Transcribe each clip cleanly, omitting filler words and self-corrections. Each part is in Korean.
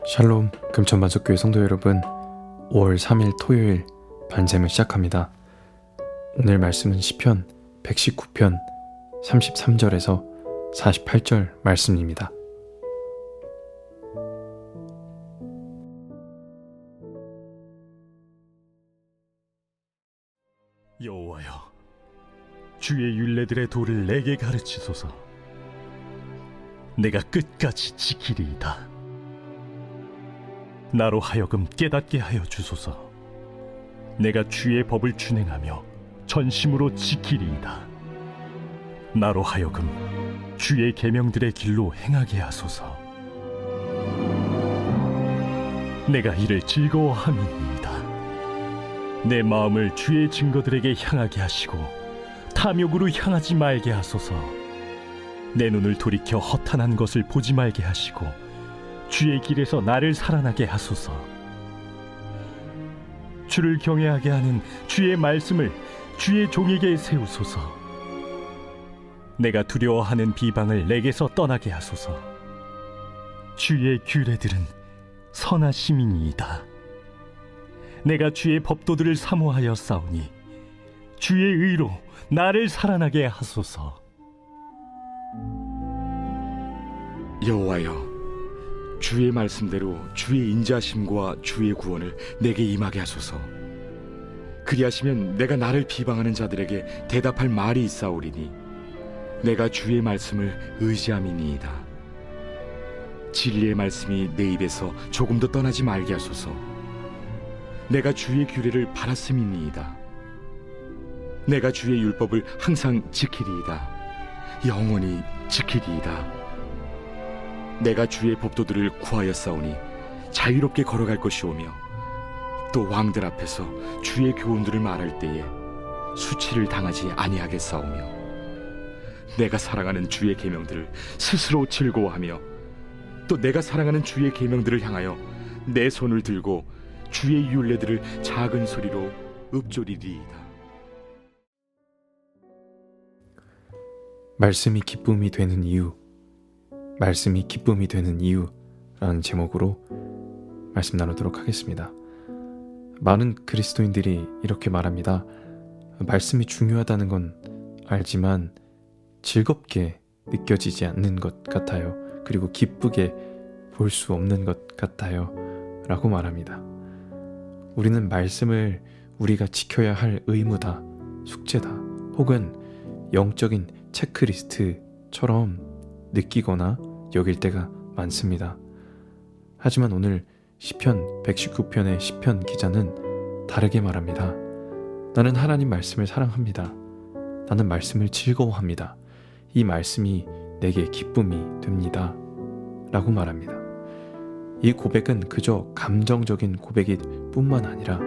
샬롬 금천반석교회 성도 여러분, 5월 3일 토요일 반샘을 시작합니다. 오늘 말씀은 시편 119편 33절에서 48절 말씀입니다. 여호와여, 주의 율례들의 도를 내게 가르치소서. 내가 끝까지 지키리이다. 나로 하여금 깨닫게 하여 주소서. 내가 주의 법을 준행하며 전심으로 지키리이다. 나로 하여금 주의 계명들의 길로 행하게 하소서. 내가 이를 즐거워함이니이다. 내 마음을 주의 증거들에게 향하게 하시고 탐욕으로 향하지 말게 하소서. 내 눈을 돌이켜 허탄한 것을 보지 말게 하시고 주의 길에서 나를 살아나게 하소서. 주를 경외하게 하는 주의 말씀을 주의 종에게 세우소서. 내가 두려워하는 비방을 내게서 떠나게 하소서. 주의 규례들은 선하심이니이다. 내가 주의 법도들을 사모하여 싸우니 주의 의로 나를 살아나게 하소서. 여호와여, 주의 말씀대로 주의 인자심과 주의 구원을 내게 임하게 하소서. 그리하시면 내가 나를 비방하는 자들에게 대답할 말이 있사오리니 내가 주의 말씀을 의지함이니이다. 진리의 말씀이 내 입에서 조금도 떠나지 말게 하소서. 내가 주의 규례를 바랐음이니이다. 내가 주의 율법을 항상 지키리이다. 영원히 지키리이다. 내가 주의 법도들을 구하여 싸우니 자유롭게 걸어갈 것이오며 또 왕들 앞에서 주의 교훈들을 말할 때에 수치를 당하지 아니하겠사오며 내가 사랑하는 주의 계명들을 스스로 즐거워하며 또 내가 사랑하는 주의 계명들을 향하여 내 손을 들고 주의 율례들을 작은 소리로 읊조리리이다. 말씀이 기쁨이 되는 이유, 말씀이 기쁨이 되는 이유라는 제목으로 말씀 나누도록 하겠습니다. 많은 그리스도인들이 이렇게 말합니다. 말씀이 중요하다는 건 알지만 즐겁게 느껴지지 않는 것 같아요. 그리고 기쁘게 볼 수 없는 것 같아요 라고 말합니다. 우리는 말씀을 우리가 지켜야 할 의무다, 숙제다, 혹은 영적인 체크리스트처럼 느끼거나 여길 때가 많습니다. 하지만 오늘 시편 119편의 시편 기자는 다르게 말합니다. 나는 하나님 말씀을 사랑합니다. 나는 말씀을 즐거워합니다. 이 말씀이 내게 기쁨이 됩니다 라고 말합니다. 이 고백은 그저 감정적인 고백일 뿐만 아니라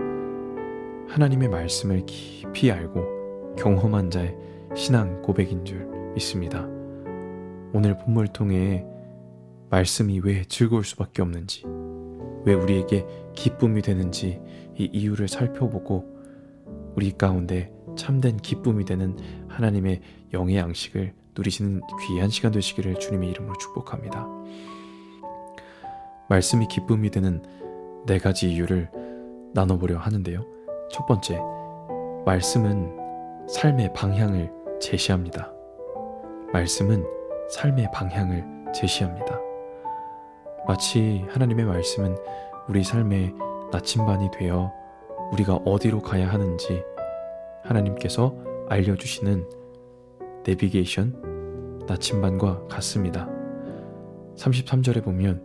하나님의 말씀을 깊이 알고 경험한 자의 신앙 고백인 줄 믿습니다. 오늘 본문을 통해 말씀이 왜 즐거울 수밖에 없는지, 왜 우리에게 기쁨이 되는지 이 이유를 살펴보고 우리 가운데 참된 기쁨이 되는 하나님의 영의 양식을 누리시는 귀한 시간 되시기를 주님의 이름으로 축복합니다. 말씀이 기쁨이 되는 4가지 이유를 나눠보려 하는데요. 첫 번째, 말씀은 삶의 방향을 제시합니다. 말씀은 삶의 방향을 제시합니다. 마치 하나님의 말씀은 우리 삶의 나침반이 되어 우리가 어디로 가야 하는지 하나님께서 알려주시는 내비게이션 나침반과 같습니다. 33절에 보면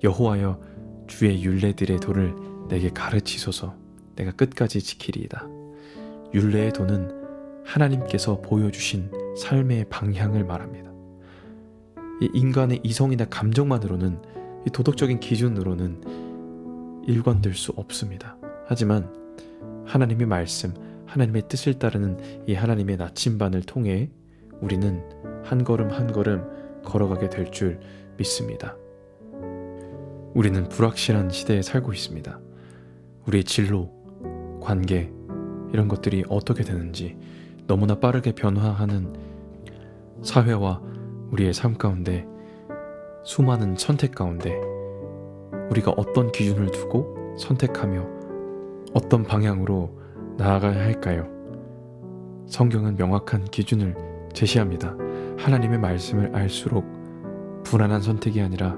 여호와여, 주의 율례들의 도를 내게 가르치소서. 내가 끝까지 지키리이다. 율례의 도는 하나님께서 보여주신 삶의 방향을 말합니다. 이 인간의 이성이나 감정만으로는, 이 도덕적인 기준으로는 일관될 수 없습니다. 하지만 하나님의 말씀, 하나님의 뜻을 따르는 이 하나님의 나침반을 통해 우리는 한 걸음 한 걸음 걸어가게 될 줄 믿습니다. 우리는 불확실한 시대에 살고 있습니다. 우리의 진로, 관계, 이런 것들이 어떻게 되는지 너무나 빠르게 변화하는 사회와 우리의 삶 가운데, 수많은 선택 가운데 우리가 어떤 기준을 두고 선택하며 어떤 방향으로 나아가야 할까요? 성경은 명확한 기준을 제시합니다. 하나님의 말씀을 알수록 불안한 선택이 아니라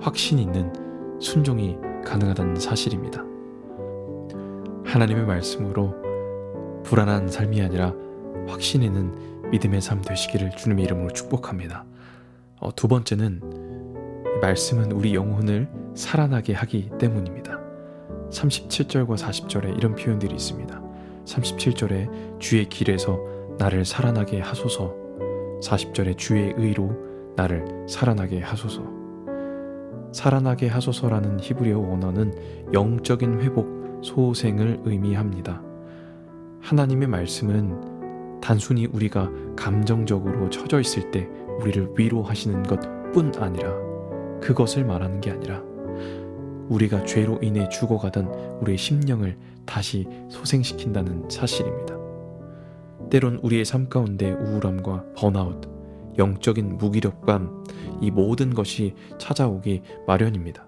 확신 있는 순종이 가능하다는 사실입니다. 하나님의 말씀으로 불안한 삶이 아니라 확신 있는 믿음의 삶 되시기를 주님의 이름으로 축복합니다. 두 번째는 이 말씀은 우리 영혼을 살아나게 하기 때문입니다. 37절과 40절에 이런 표현들이 있습니다. 37절에 주의 길에서 나를 살아나게 하소서, 40절에 주의 의로 나를 살아나게 하소서. 살아나게 하소서라는 히브리어 원어는 영적인 회복, 소생을 의미합니다. 하나님의 말씀은 단순히 우리가 감정적으로 처져 있을 때 우리를 위로하시는 것뿐 아니라, 그것을 말하는 게 아니라 우리가 죄로 인해 죽어가던 우리의 심령을 다시 소생시킨다는 사실입니다. 때론 우리의 삶 가운데 우울함과 번아웃, 영적인 무기력감, 이 모든 것이 찾아오기 마련입니다.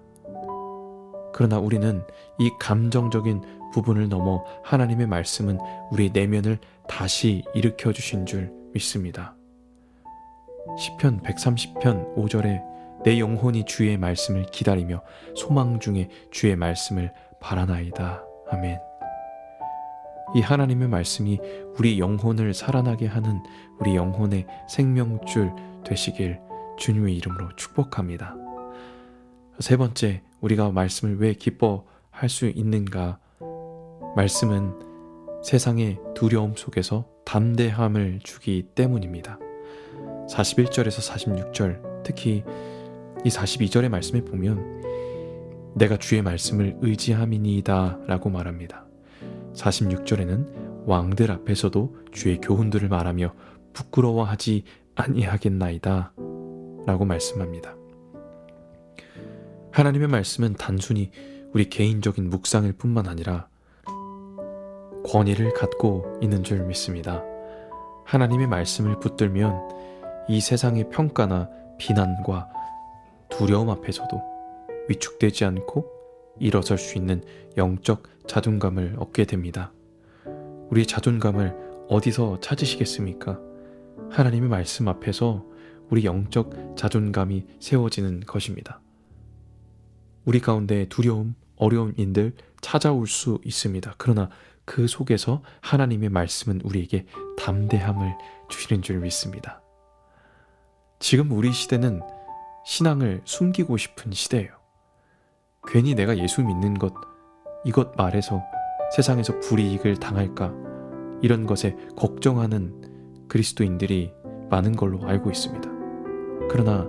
그러나 우리는 이 감정적인 부분을 넘어 하나님의 말씀은 우리의 내면을 다시 일으켜 주신 줄 믿습니다. 시편 130편 5절에 내 영혼이 주의 말씀을 기다리며 소망 중에 주의 말씀을 바라나이다. 아멘. 이 하나님의 말씀이 우리 영혼을 살아나게 하는 우리 영혼의 생명줄 되시길 주님의 이름으로 축복합니다. 세 번째, 우리가 말씀을 왜 기뻐할 수 있는가? 말씀은 세상의 두려움 속에서 담대함을 주기 때문입니다. 41절에서 46절, 특히 이 42절의 말씀에 보면 내가 주의 말씀을 의지함이니이다 라고 말합니다. 46절에는 왕들 앞에서도 주의 교훈들을 말하며 부끄러워하지 아니하겠나이다 라고 말씀합니다. 하나님의 말씀은 단순히 우리 개인적인 묵상일 뿐만 아니라 권위를 갖고 있는 줄 믿습니다. 하나님의 말씀을 붙들면 이 세상의 평가나 비난과 두려움 앞에서도 위축되지 않고 일어설 수 있는 영적 자존감을 얻게 됩니다. 우리의 자존감을 어디서 찾으시겠습니까? 하나님의 말씀 앞에서 우리 영적 자존감이 세워지는 것입니다. 우리 가운데 두려움, 어려움인들 찾아올 수 있습니다. 그러나 그 속에서 하나님의 말씀은 우리에게 담대함을 주시는 줄 믿습니다. 지금 우리 시대는 신앙을 숨기고 싶은 시대예요. 괜히 내가 예수 믿는 것, 이것 말해서 세상에서 불이익을 당할까, 이런 것에 걱정하는 그리스도인들이 많은 걸로 알고 있습니다. 그러나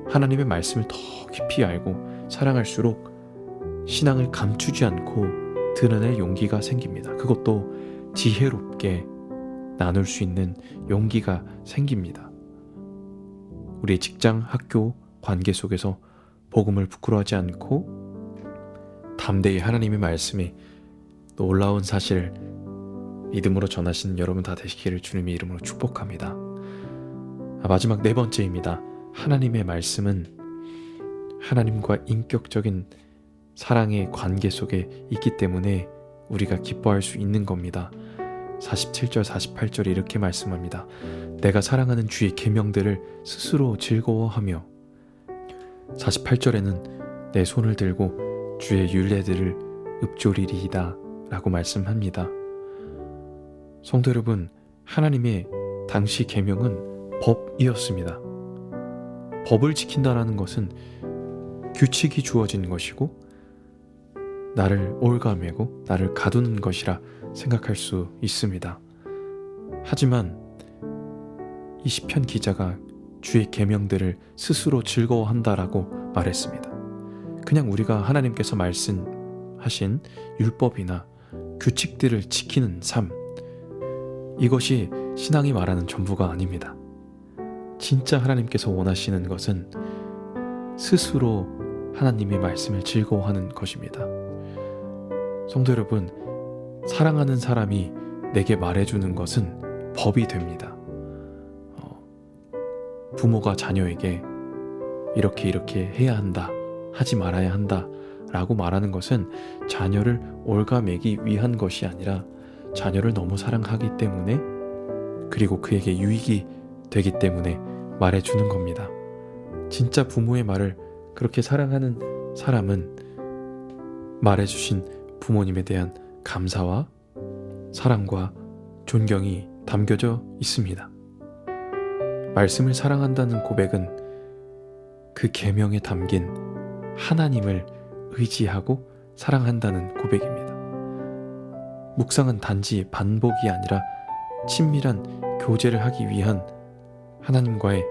하나님의 말씀을 더 깊이 알고 사랑할수록 신앙을 감추지 않고 드러낼 용기가 생깁니다. 그것도 지혜롭게 나눌 수 있는 용기가 생깁니다. 우리의 직장, 학교, 관계 속에서 복음을 부끄러워하지 않고 담대히 하나님의 말씀이 놀라운 사실을 믿음으로 전하시는 여러분 다 되시기를 주님의 이름으로 축복합니다. 마지막 네 번째입니다. 하나님의 말씀은 하나님과 인격적인 사랑의 관계 속에 있기 때문에 우리가 기뻐할 수 있는 겁니다. 47절 48절에 이렇게 말씀합니다. 내가 사랑하는 주의 계명들을 스스로 즐거워하며, 48절에는 내 손을 들고 주의 율례들을 읊조리리이다 라고 말씀합니다. 성도 여러분, 하나님의 당시 계명은 법이었습니다. 법을 지킨다라는 것은 규칙이 주어진 것이고 나를 올가매고 나를 가두는 것이라 생각할 수 있습니다. 하지만 이 시편 기자가 주의 계명들을 스스로 즐거워한다라고 말했습니다. 그냥 우리가 하나님께서 말씀하신 율법이나 규칙들을 지키는 삶, 이것이 신앙이 말하는 전부가 아닙니다. 진짜 하나님께서 원하시는 것은 스스로 하나님의 말씀을 즐거워하는 것입니다. 성도 여러분, 사랑하는 사람이 내게 말해주는 것은 법이 됩니다. 부모가 자녀에게 이렇게 해야 한다, 하지 말아야 한다 라고 말하는 것은 자녀를 올가매기 위한 것이 아니라 자녀를 너무 사랑하기 때문에, 그리고 그에게 유익이 되기 때문에 말해주는 겁니다. 진짜 부모의 말을 그렇게 사랑하는 사람은 말해주신 부모님에 대한 감사와 사랑과 존경이 담겨져 있습니다. 말씀을 사랑한다는 고백은 그 계명에 담긴 하나님을 의지하고 사랑한다는 고백입니다. 묵상은 단지 반복이 아니라 친밀한 교제를 하기 위한 하나님과의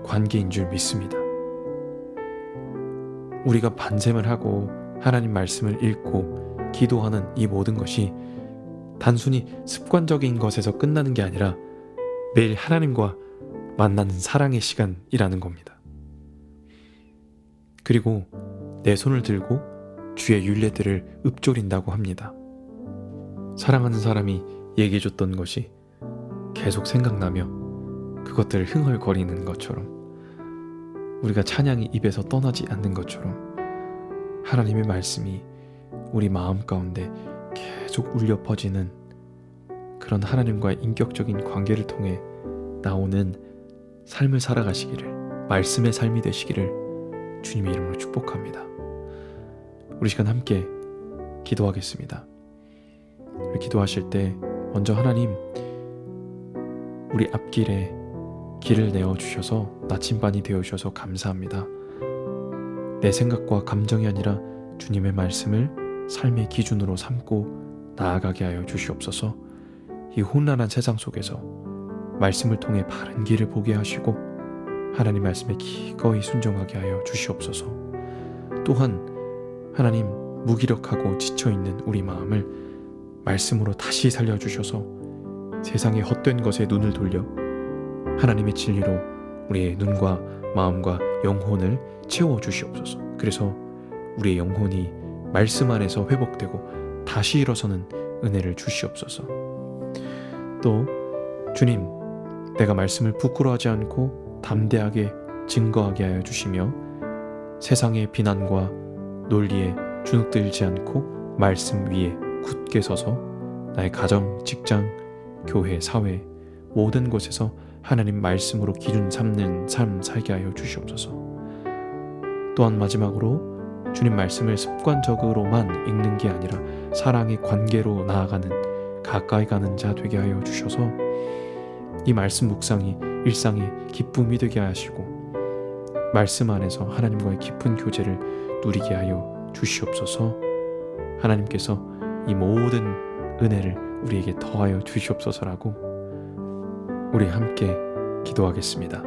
관계인 줄 믿습니다. 우리가 반샘을 하고 하나님 말씀을 읽고 기도하는 이 모든 것이 단순히 습관적인 것에서 끝나는 게 아니라 매일 하나님과 만나는 사랑의 시간이라는 겁니다. 그리고 내 손을 들고 주의 율례들을 읊조린다고 합니다. 사랑하는 사람이 얘기해줬던 것이 계속 생각나며 그것들을 흥얼거리는 것처럼, 우리가 찬양이 입에서 떠나지 않는 것처럼 하나님의 말씀이 우리 마음 가운데 계속 울려 퍼지는 그런 하나님과의 인격적인 관계를 통해 나오는 삶을 살아가시기를, 말씀의 삶이 되시기를 주님의 이름으로 축복합니다. 우리 시간 함께 기도하겠습니다. 우리 기도하실 때 먼저 하나님, 우리 앞길에 길을 내어주셔서 나침반이 되어주셔서 감사합니다. 내 생각과 감정이 아니라 주님의 말씀을 삶의 기준으로 삼고 나아가게 하여 주시옵소서. 이 혼란한 세상 속에서 말씀을 통해 바른 길을 보게 하시고 하나님 말씀에 기꺼이 순종하게 하여 주시옵소서. 또한 하나님, 무기력하고 지쳐있는 우리 마음을 말씀으로 다시 살려주셔서 세상의 헛된 것에 눈을 돌려 하나님의 진리로 우리의 눈과 마음과 영혼을 채워주시옵소서. 그래서 우리의 영혼이 말씀 안에서 회복되고 다시 일어서는 은혜를 주시옵소서. 또 주님, 내가 말씀을 부끄러워하지 않고 담대하게 증거하게 하여 주시며 세상의 비난과 논리에 주눅들지 않고 말씀 위에 굳게 서서 나의 가정, 직장, 교회, 사회 모든 곳에서 하나님 말씀으로 기준 삼는 삶 살게 하여 주시옵소서. 또한 마지막으로 주님 말씀을 습관적으로만 읽는 게 아니라 사랑의 관계로 나아가는, 가까이 가는 자 되게 하여 주셔서 이 말씀 묵상이 일상의 기쁨이 되게 하시고 말씀 안에서 하나님과의 깊은 교제를 누리게 하여 주시옵소서. 하나님께서 이 모든 은혜를 우리에게 더하여 주시옵소서라고 우리 함께 기도하겠습니다.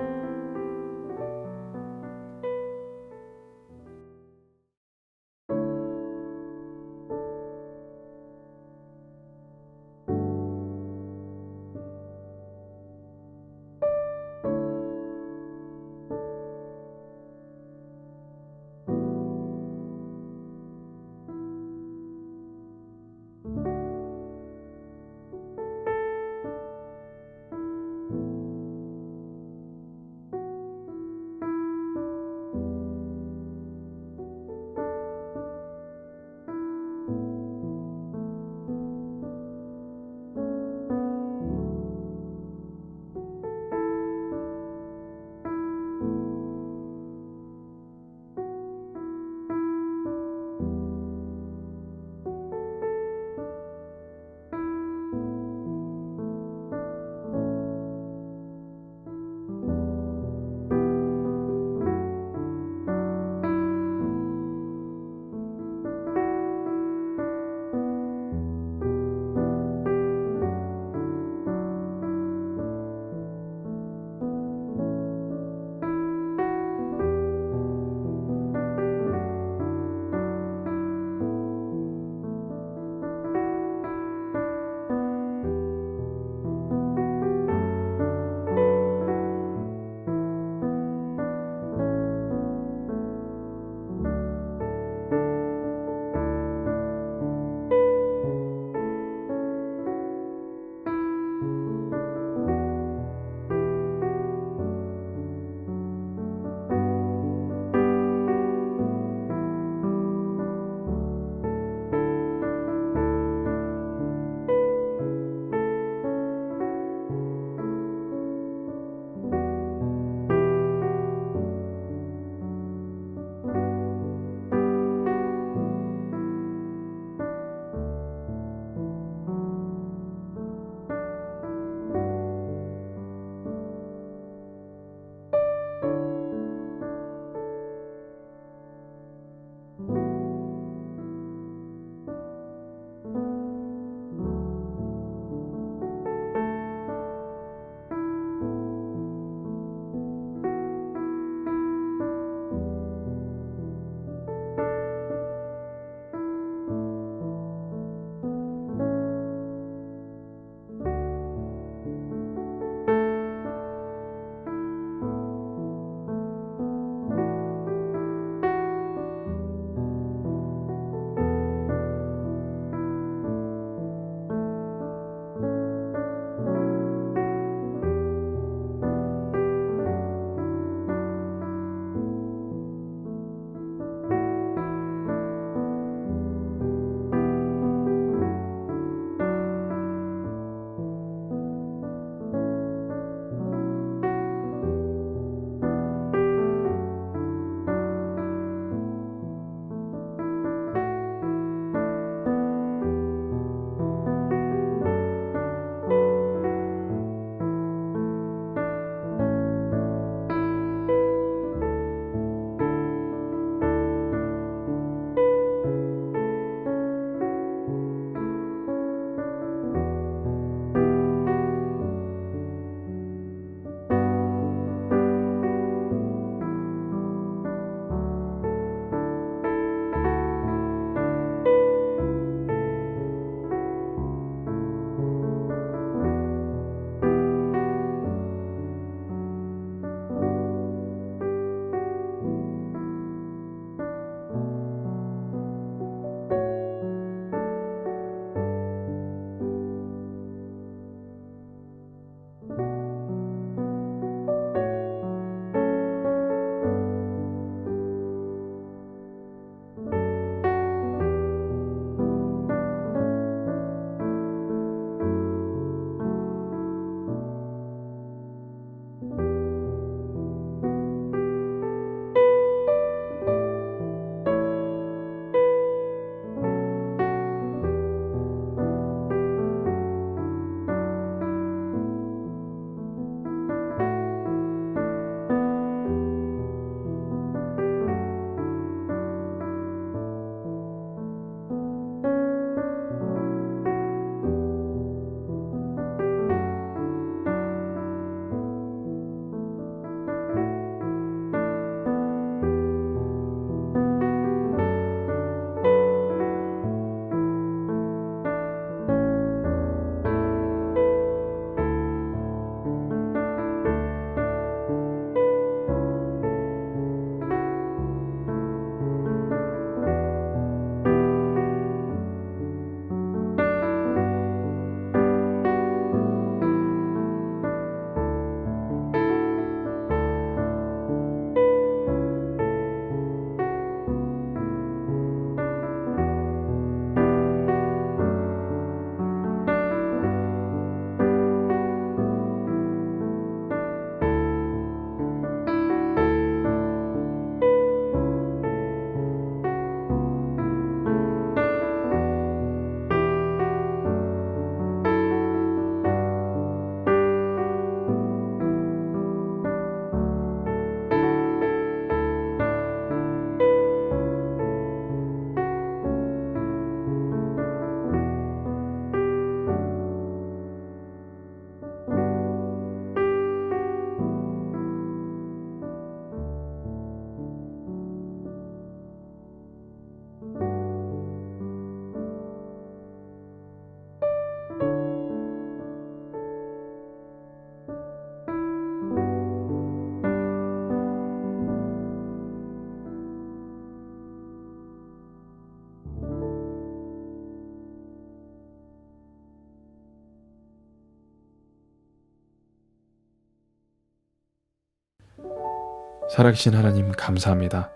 살아계신 하나님 감사합니다.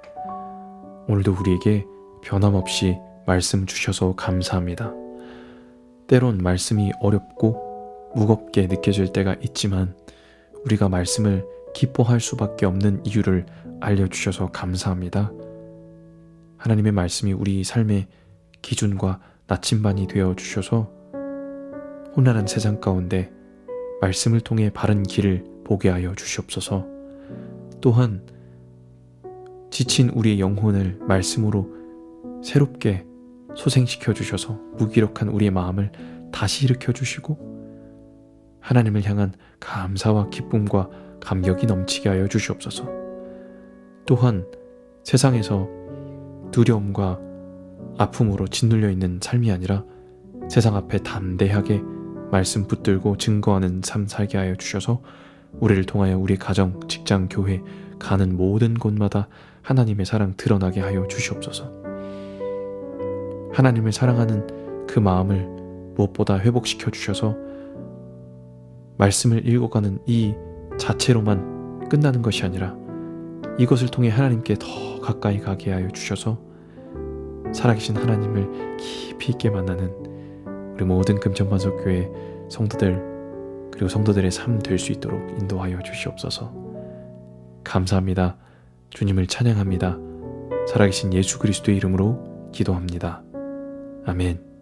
오늘도 우리에게 변함없이 말씀 주셔서 감사합니다. 때론 말씀이 어렵고 무겁게 느껴질 때가 있지만 우리가 말씀을 기뻐할 수밖에 없는 이유를 알려주셔서 감사합니다. 하나님의 말씀이 우리 삶의 기준과 나침반이 되어 주셔서 혼란한 세상 가운데 말씀을 통해 바른 길을 보게 하여 주시옵소서. 또한 지친 우리의 영혼을 말씀으로 새롭게 소생시켜 주셔서 무기력한 우리의 마음을 다시 일으켜 주시고 하나님을 향한 감사와 기쁨과 감격이 넘치게 하여 주시옵소서. 또한 세상에서 두려움과 아픔으로 짓눌려 있는 삶이 아니라 세상 앞에 담대하게 말씀 붙들고 증거하는 삶 살게 하여 주셔서 우리를 통하여 우리 가정, 직장, 교회 가는 모든 곳마다 하나님의 사랑 드러나게 하여 주시옵소서. 하나님을 사랑하는 그 마음을 무엇보다 회복시켜 주셔서 말씀을 읽어가는 이 자체로만 끝나는 것이 아니라 이것을 통해 하나님께 더 가까이 가게 하여 주셔서 살아계신 하나님을 깊이 있게 만나는 우리 모든 금천반석교회 성도들 그리고 성도들의 삶 될 수 있도록 인도하여 주시옵소서. 감사합니다. 주님을 찬양합니다. 살아계신 예수 그리스도의 이름으로 기도합니다. 아멘.